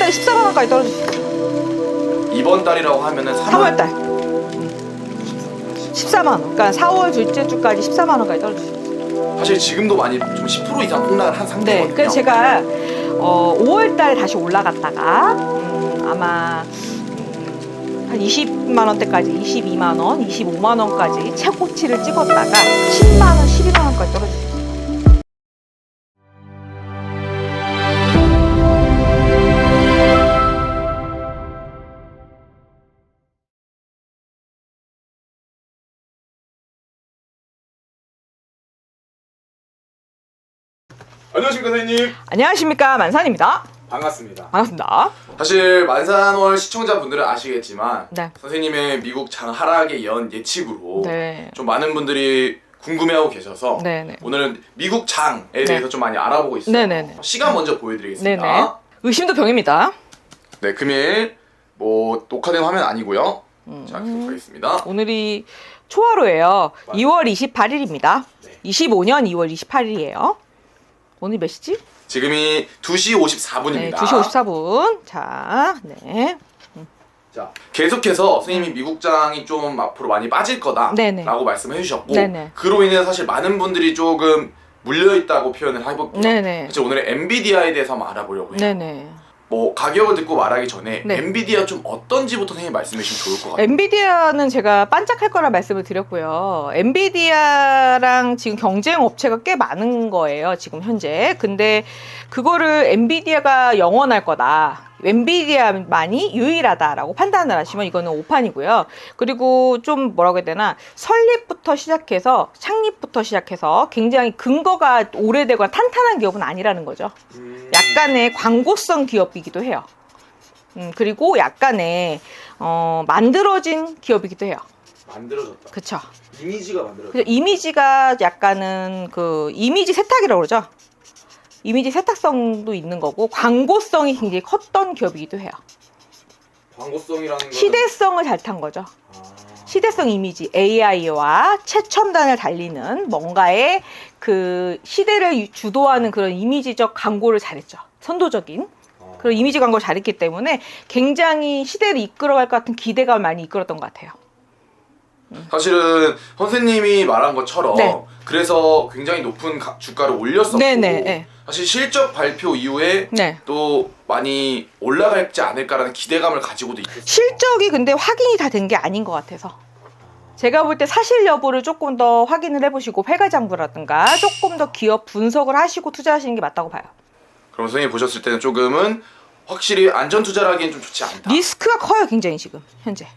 달에 14만 원까지 떨어질 수 있어요. 이번 달이라고 하면은 3월 달 14만 원. 그러니까 4월 둘째 주까지 14만 원까지 떨어질 수 있어요. 사실 지금도 많이 좀 10% 이상 폭락을 한 상태거든요. 네. 그래서 제가 5월 달에 다시 올라갔다가 아마 한 20만 원대까지 22만 원, 25만 원까지 최고치를 찍었다가 10만 원, 12만 원까지 떨어질 수 있어요. 안녕하십니까 선생님. 안녕하십니까, 만산입니다. 반갑습니다. 반갑습니다. 사실 만산월 시청자분들은 아시겠지만 네. 선생님의 미국 장 하락의 예측으로 네. 좀 많은 분들이 궁금해하고 계셔서 네네. 오늘은 미국 장에 대해서 좀 많이 알아보고 있어요. 네네네. 시간 먼저 보여드리겠습니다. 네네. 의심도 병입니다. 네, 금일 뭐 녹화된 화면 아니고요. 자, 계속 하겠습니다. 오늘이 초하루예요. 맞아요. 2월 28일입니다. 네. 25년 2월 28일이에요. 오늘 몇 시지? 지금이 2시 54분입니다. 네, 2시 54분. 자, 네. 자, 계속해서 선생님이 미국장이 좀 앞으로 많이 빠질 거다라고 네네. 말씀해 주셨고 네네. 그로 인해서 사실 많은 분들이 조금 물려있다고 표현을 해볼게요. 네네. 그래서 오늘은 엔비디아에 대해서 한번 알아보려고 해요. 네네. 뭐 가격을 듣고 말하기 전에 네. 엔비디아 좀 어떤지부터 선생님 말씀해 주시면 좋을 것 같아요. 엔비디아는 제가 반짝할 거라 말씀을 드렸고요. 엔비디아랑 지금 경쟁 업체가 꽤 많은 거예요, 지금 현재. 근데 그거를 엔비디아가 영원할 거다. 엔비디아만이 유일하다라고 판단을 하시면 이거는 오판이고요. 그리고 좀 뭐라고 해야 되나, 설립부터 시작해서 창립부터 시작해서 굉장히 근거가 오래되거나 탄탄한 기업은 아니라는 거죠. 약간의 광고성 기업이기도 해요. 그리고 약간의 만들어진 기업이기도 해요. 만들어졌다. 그쵸? 이미지가 만들어졌다. 그래서 이미지가 약간은 그 이미지 세탁이라고 그러죠. 이미지 세탁성도 있는 거고 광고성이 굉장히 컸던 기업이기도 해요. 광고성이라는 건 시대성을 잘 탄 거죠. 시대성 이미지, AI와 최첨단을 달리는 뭔가의 그 시대를 주도하는 그런 이미지적 광고를 잘했죠. 선도적인 그런 이미지 광고를 잘했기 때문에 굉장히 시대를 이끌어갈 것 같은 기대감을 많이 이끌었던 것 같아요. 사실은 선생님이 말한 것처럼 네. 그래서 굉장히 높은 주가를 올렸었고 네네. 네. 사실 실적 발표 이후에 네. 또 많이 올라갈지 않을까라는 기대감을 가지고도 있었어요. 실적이 근데 확인이 다 된 게 아닌 것 같아서 제가 볼 때 사실 여부를 조금 더 확인을 해보시고 회계장부라든가 조금 더 기업 분석을 하시고 투자하시는 게 맞다고 봐요. 그럼 선생님 보셨을 때는 조금은 확실히 안전 투자를 하기엔 좀 좋지 않다. 리스크가 커요, 굉장히 지금 현재.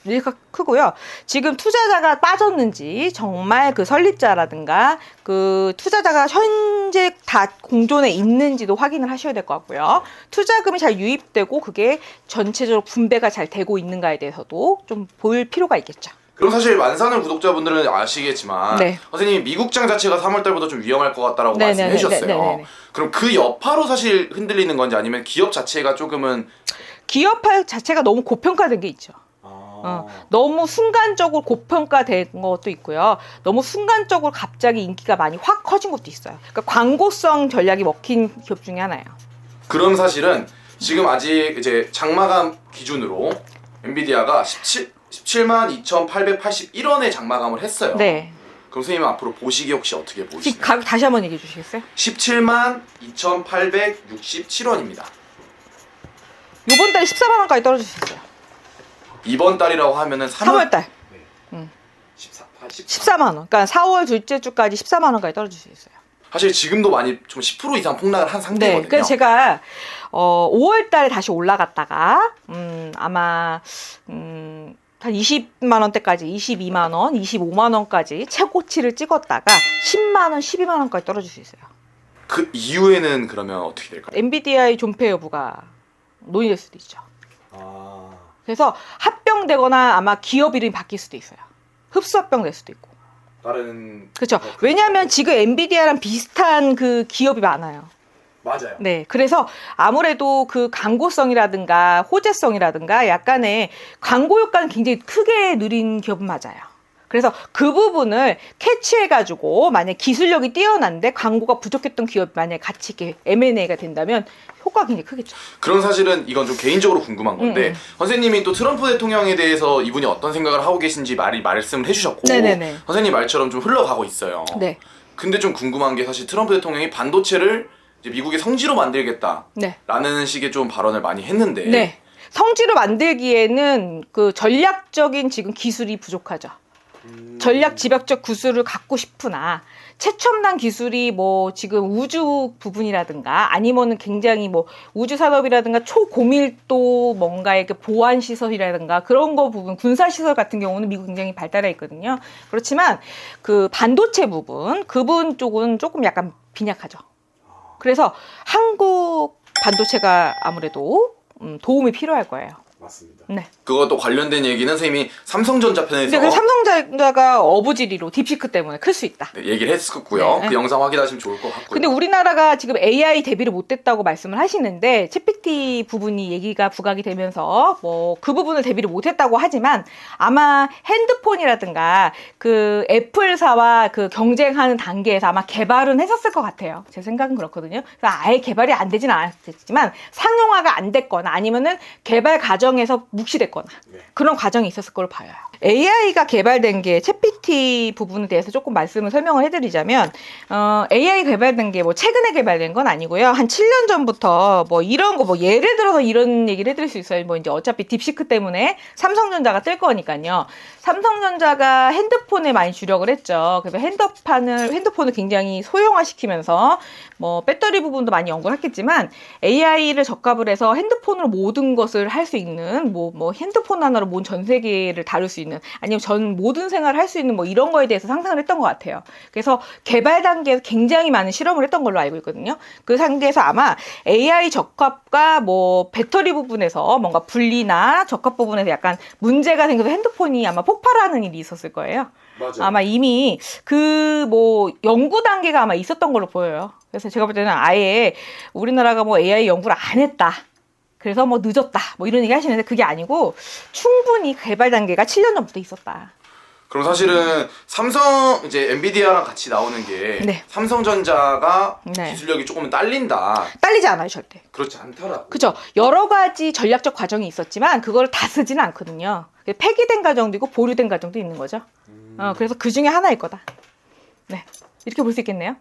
리스크가 크고요. 지금 투자자가 빠졌는지 정말 그 설립자라든가 그 투자자가 현재 다 공존에 있는지도 확인을 하셔야 될 것 같고요. 투자금이 잘 유입되고 그게 전체적으로 분배가 잘 되고 있는가에 대해서도 좀 볼 필요가 있겠죠. 그럼 사실 만산을 구독자분들은 아시겠지만 네. 선생님이 미국장 자체가 3월달부터 좀 위험할 것 같다라고 네네네, 말씀해 주셨어요. 네네네. 그럼 그 여파로 사실 흔들리는 건지 아니면 기업 자체가 조금은 기업 자체가 너무 고평가된 게 있죠. 너무 순간적으로 고평가된 것도 있고요. 너무 순간적으로 갑자기 인기가 많이 확 커진 것도 있어요. 그러니까 광고성 전략이 먹힌 기업 중에 하나예요. 그럼 사실은 지금 아직 이제 장마감 기준으로 엔비디아가 17만 2,881원에 장마감을 했어요. 네. 그럼 선생님은 앞으로 보시기 혹시 어떻게 혹시 보시나요? 가격 다시 한번 얘기해 주시겠어요? 17만 2,867원입니다. 이번 달에 14만 원까지 떨어질 수 있어요. 이번 달이라고 하면은 3월 달 14만 14만 원. 그러니까 4월 둘째 주까지 14만 원까지 떨어질 수 있어요. 사실 지금도 많이 좀 10% 이상 폭락을 한 상태거든요. 네. 그래서 제가 5월 달에 다시 올라갔다가 아마 한 20만 원대까지 22만 원, 25만 원까지 최고치를 찍었다가 10만 원, 12만 원까지 떨어질 수 있어요. 그 이후에는 그러면 어떻게 될까요? 엔비디아의 존폐 여부가 논의될 수도 있죠. 그래서 합병되거나 아마 기업 이름이 바뀔 수도 있어요. 흡수합병 될 수도 있고. 다른 그렇죠. 왜냐하면 지금 엔비디아랑 비슷한 그 기업이 많아요. 맞아요. 네, 그래서 아무래도 그 광고성이라든가 호재성이라든가 약간의 광고 효과는 굉장히 크게 누린 기업은 맞아요. 그래서 그 부분을 캐치해가지고 만약 기술력이 뛰어난데 광고가 부족했던 기업이 만약에 같이 이렇게 M&A가 된다면 효과가 굉장히 크겠죠. 그럼 사실은 이건 좀 개인적으로 궁금한 건데 선생님이 또 트럼프 대통령에 대해서 이분이 어떤 생각을 하고 계신지 말씀을 해주셨고 네네네. 선생님 말처럼 좀 흘러가고 있어요. 네. 근데 좀 궁금한 게 사실 트럼프 대통령이 반도체를 이제 미국의 성지로 만들겠다라는 네. 식의 좀 발언을 많이 했는데 네. 성지로 만들기에는 그 전략적인 지금 기술이 부족하죠. 전략 집약적 기술을 갖고 싶으나 최첨단 기술이 뭐 지금 우주 부분이라든가 아니면은 굉장히 뭐 우주 산업이라든가 초고밀도 뭔가의 그 보안 시설이라든가 그런 거 부분 군사 시설 같은 경우는 미국 굉장히 발달해 있거든요. 그렇지만 그 반도체 부분 그분 쪽은 조금 약간 빈약하죠. 그래서 한국 반도체가 아무래도 도움이 필요할 거예요. 맞습니다. 네. 그것도 관련된 얘기는 선생님이 삼성전자 편에서 근데 그 삼성전자가 어부지리로 딥시크 때문에 클 수 있다. 네, 얘기를 했었고요. 네. 그 영상 확인하시면 좋을 것 같고요. 근데 우리나라가 지금 AI 대비를 못했다고 말씀을 하시는데 챗GPT 부분이 얘기가 부각이 되면서 뭐 그 부분을 대비를 못했다고 하지만 아마 핸드폰이라든가 그 애플사와 그 경쟁하는 단계에서 아마 개발은 했었을 것 같아요. 제 생각은 그렇거든요. 그래서 아예 개발이 안 되진 않았겠지만 상용화가 안 됐거나 아니면은 개발 과정에서 묵시됐거나 그런 과정이 있었을 걸로 봐요. AI가 개발된 게 챗GPT 부분에 대해서 조금 말씀을 설명을 해드리자면 AI 개발된 게 뭐 최근에 개발된 건 아니고요. 한 7년 전부터 뭐 이런 거 뭐 예를 들어서 이런 얘기를 해드릴 수 있어요. 뭐 이제 어차피 딥시크 때문에 삼성전자가 뜰 거니까요. 삼성전자가 핸드폰에 많이 주력을 했죠. 그래서 핸드폰을 굉장히 소형화시키면서 뭐 배터리 부분도 많이 연구를 했겠지만 AI를 적합을 해서 핸드폰으로 모든 것을 할 수 있는 뭐 핸드폰 하나로 전 세계를 다룰 수 있는 아니면 모든 생활을 할 수 있는 뭐 이런 거에 대해서 상상을 했던 것 같아요. 그래서 개발 단계에서 굉장히 많은 실험을 했던 걸로 알고 있거든요. 그 단계에서 아마 AI 적합과 뭐 배터리 부분에서 뭔가 분리나 적합 부분에서 약간 문제가 생겨서 핸드폰이 아마 폭발하는 일이 있었을 거예요. 맞아요. 아마 이미 그 뭐 연구 단계가 아마 있었던 걸로 보여요. 그래서 제가 볼 때는 아예 우리나라가 뭐 AI 연구를 안 했다. 그래서 뭐 늦었다. 뭐 이런 얘기 하시는데 그게 아니고 충분히 개발 단계가 7년 전부터 있었다. 그럼 사실은 삼성 이제 엔비디아랑 같이 나오는 게 네. 삼성전자가 네. 기술력이 조금 딸린다. 딸리지 않아요, 절대. 그렇지 않더라고. 그죠? 여러 가지 전략적 과정이 있었지만 그걸 다 쓰지는 않거든요. 폐기된 과정도 있고 보류된 과정도 있는 거죠. 그래서 그 중에 하나일 거다. 네. 이렇게 볼 수 있겠네요.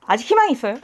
아직 희망이 있어요.